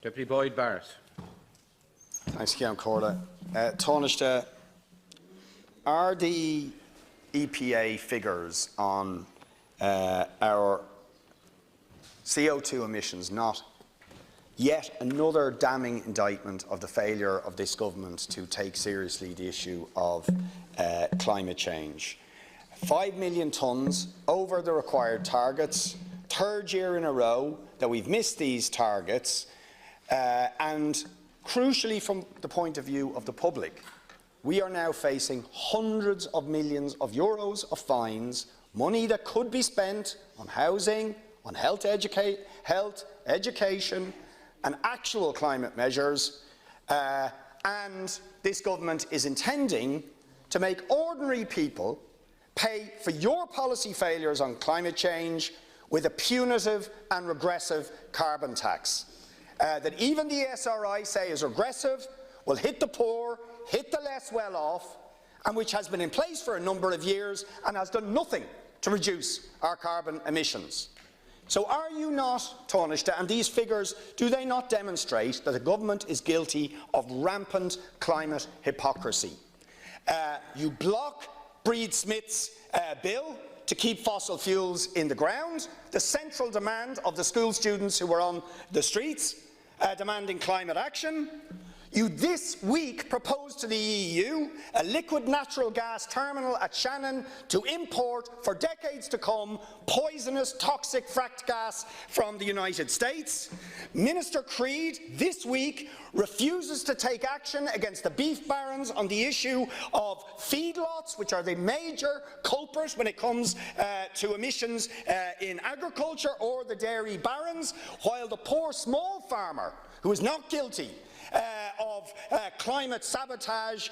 Deputy Boyd Barrett. Thanks, Ceann Comhairle. Taoiseach, are the EPA figures on our CO2 emissions not yet another damning indictment of the failure of this government to take seriously the issue of climate change? 5 million tonnes over the required targets, third year in a row that we've missed these targets, and crucially from the point of view of the public, we are now facing hundreds of millions of euros of fines, money that could be spent on housing, on health, education and actual climate measures, and this government is intending to make ordinary people pay for your policy failures on climate change with a punitive and regressive carbon tax that even the SRI say is regressive, will hit the poor, hit the less well-off, and which has been in place for a number of years and has done nothing to reduce our carbon emissions. So are you not, Taoiseach, and these figures, do they not demonstrate that the government is guilty of rampant climate hypocrisy? You block Breed Smith's bill to keep fossil fuels in the ground, the central demand of the school students who were on the streets demanding climate action. You this week proposed to the EU a liquid natural gas terminal at Shannon to import for decades to come poisonous, toxic fracked gas from the United States. Minister Creed this week refuses to take action against the beef barons on the issue of feedlots, which are the major culprit when it comes to emissions in agriculture, or the dairy barons, while the poor small farmer, who is not guilty of climate sabotage,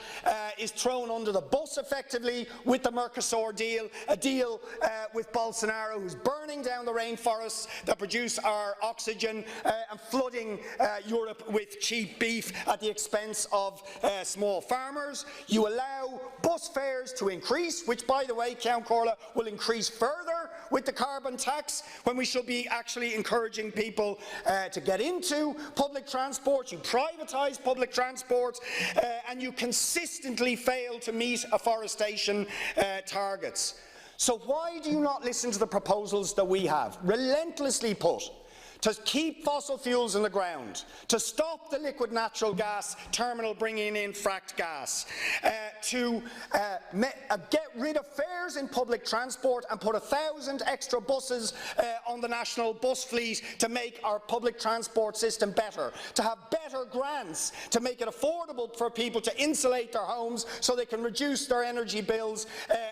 is thrown under the bus effectively with the Mercosur deal, a deal with Bolsonaro, who's burning down the rainforests that produce our oxygen and flooding Europe with cheap beef at the expense of small farmers. You allow bus fares to increase, which, by the way, Ceann Comhairle, will increase further with the carbon tax, when we should be actually encouraging people to get into public transport. You privatise public transport, and you consistently fail to meet afforestation targets. So why do you not listen to the proposals that we have relentlessly put to keep fossil fuels in the ground, to stop the liquid natural gas terminal bringing in fracked gas, to get rid of fares in public transport and put 1,000 extra buses on the national bus fleet to make our public transport system better, to have better grants to make it affordable for people to insulate their homes so they can reduce their energy bills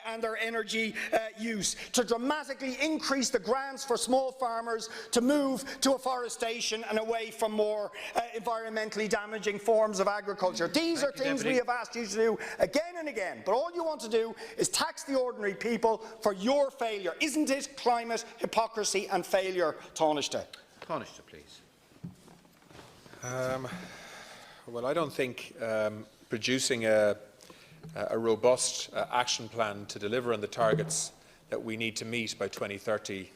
and their energy use, to dramatically increase the grants for small farmers to move to afforestation and away from more environmentally damaging forms of agriculture. These are things we have asked you to do again and again, but all you want to do is tax the ordinary people for your failure. Isn't it climate hypocrisy and failure, Taoiseach? Taoiseach, please. Well, I don't think producing a robust action plan to deliver on the targets that we need to meet by 2030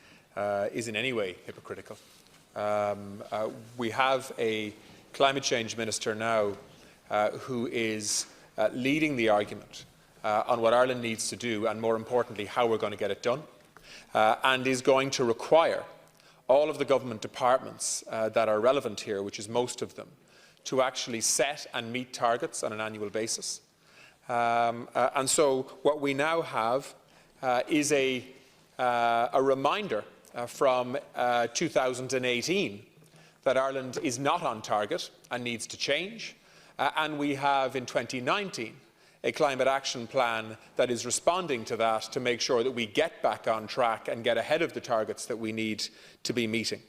is in any way hypocritical. We have a climate change minister now who is leading the argument on what Ireland needs to do, and more importantly how we're going to get it done, and is going to require all of the government departments that are relevant here, which is most of them, to actually set and meet targets on an annual basis. And so what we now have is a reminder from 2018 that Ireland is not on target and needs to change, and we have in 2019 a climate action plan that is responding to that to make sure that we get back on track and get ahead of the targets that we need to be meeting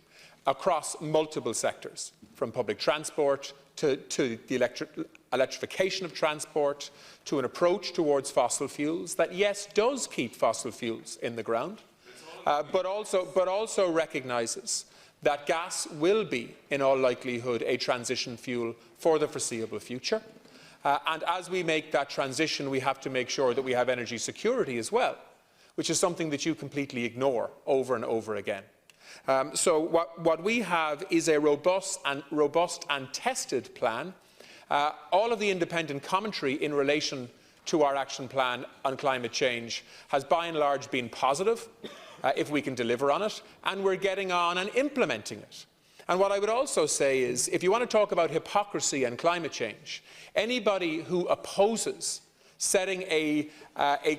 across multiple sectors, from public transport to the electrification of transport, to an approach towards fossil fuels that, yes, does keep fossil fuels in the ground, but also recognises that gas will be, in all likelihood, a transition fuel for the foreseeable future. And as we make that transition, we have to make sure that we have energy security as well, which is something that you completely ignore over and over again. So what we have is a robust and tested plan. All of the independent commentary in relation to our action plan on climate change has by and large been positive, if we can deliver on it, and we're getting on and implementing it. And what I would also say is, if you want to talk about hypocrisy and climate change, anybody who opposes setting a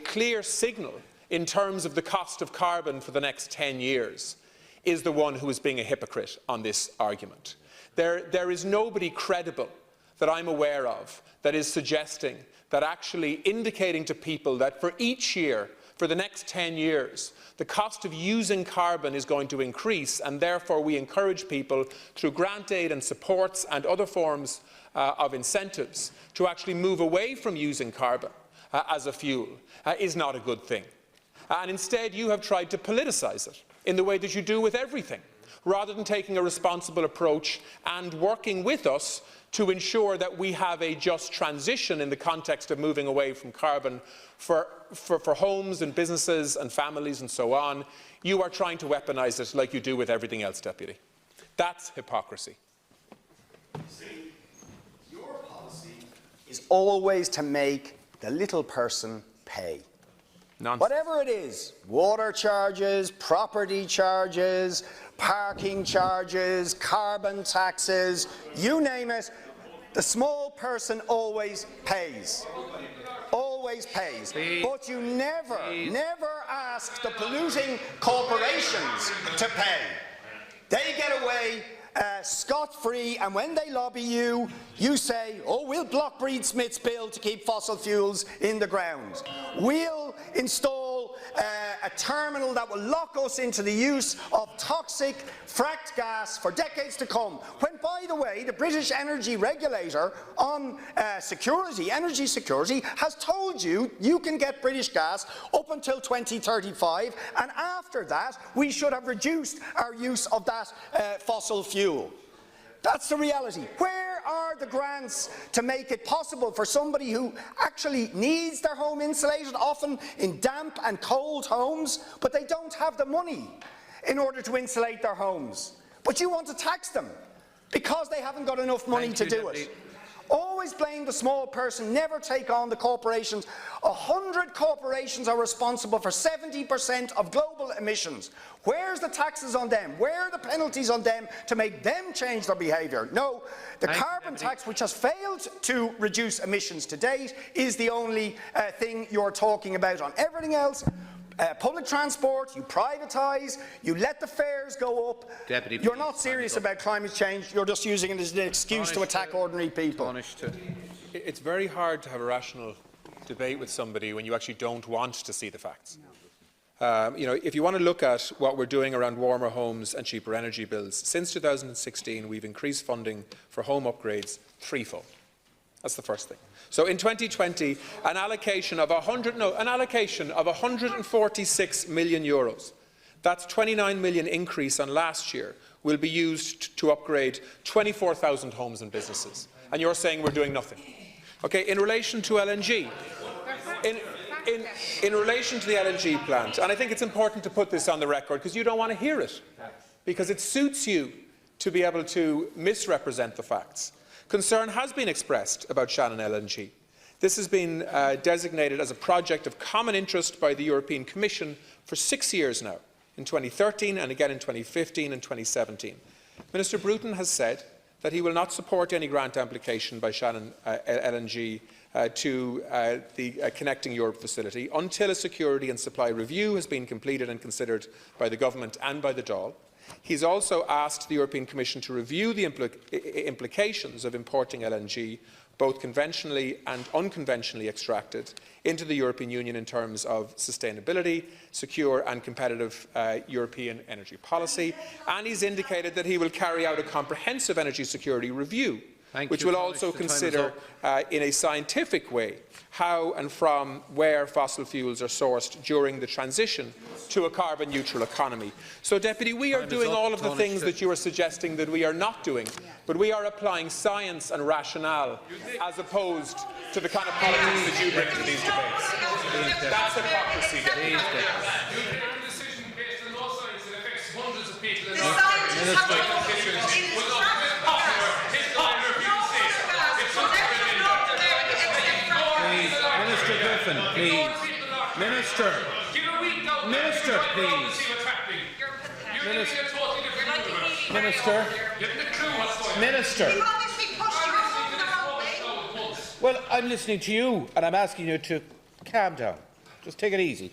clear signal in terms of the cost of carbon for the next 10 years is the one who is being a hypocrite on this argument. There is nobody credible that I'm aware of that is suggesting that actually indicating to people that for each year, for the next 10 years, the cost of using carbon is going to increase, and therefore we encourage people through grant aid and supports and other forms of incentives to actually move away from using carbon as a fuel is not a good thing. And instead you have tried to politicise it in the way that you do with everything, rather than taking a responsible approach and working with us to ensure that we have a just transition in the context of moving away from carbon for homes and businesses and families and so on. You are trying to weaponise it like you do with everything else, Deputy. That's hypocrisy. See, your policy is always to make the little person pay. Nonsense. Whatever it is, water charges, property charges, parking charges, carbon taxes, you name it, the small person always pays. Always pays. Please. But you never ask the polluting corporations to pay. They get away scot-free, and when they lobby you, you say, oh, we'll block Breed Smith's bill to keep fossil fuels in the ground. We'll install a terminal that will lock us into the use of toxic fracked gas for decades to come, when, by the way, the British energy regulator on energy security has told you you can get British gas up until 2035, and after that we should have reduced our use of that fossil fuel. That's the reality. Where are the grants to make it possible for somebody who actually needs their home insulated, often in damp and cold homes, but they don't have the money in order to insulate their homes? But you want to tax them because they haven't got enough money to do it. Always blame the small person, never take on the corporations. 100 corporations are responsible for 70% of global emissions. Where's the taxes on them? Where are the penalties on them to make them change their behaviour? No, the carbon tax, which has failed to reduce emissions to date, is the only thing you're talking about. On everything else, public transport, you privatise, you let the fares go up. Deputy, you're not serious about climate change, you're just using it as an excuse to attack ordinary people. It's very hard to have a rational debate with somebody when you actually don't want to see the facts. You know, if you want to look at what we're doing around warmer homes and cheaper energy bills, since 2016 we've increased funding for home upgrades threefold. That's the first thing. So in 2020, an allocation of 146 million euros, that's 29 million increase on last year, will be used to upgrade 24,000 homes and businesses. And you're saying we're doing nothing. Okay, in relation to LNG, in relation to the LNG plant, and I think it's important to put this on the record because you don't want to hear it, because it suits you to be able to misrepresent the facts. Concern has been expressed about Shannon LNG. This has been designated as a project of common interest by the European Commission for 6 years now, in 2013 and again in 2015 and 2017. Minister Bruton has said that he will not support any grant application by Shannon LNG to the Connecting Europe facility until a security and supply review has been completed and considered by the Government and by the Dáil. He's also asked the European Commission to review the implications of importing LNG, both conventionally and unconventionally extracted, into the European Union in terms of sustainability, secure and competitive European energy policy, and he's indicated that he will carry out a comprehensive energy security review, which will also consider in a scientific way how and from where fossil fuels are sourced during the transition to a carbon-neutral economy. So, Deputy, we are doing all of the things that you are suggesting that we are not doing, but we are applying science and rationale as opposed to the kind of politics that you bring to these debates. That's hypocrisy, Deputy. Decision based on no science that affects hundreds of people Minister Griffin, please. Minister. Minister, please. Minister. Minister. Well, I'm listening to you, and I'm asking you to calm down. Just take it easy.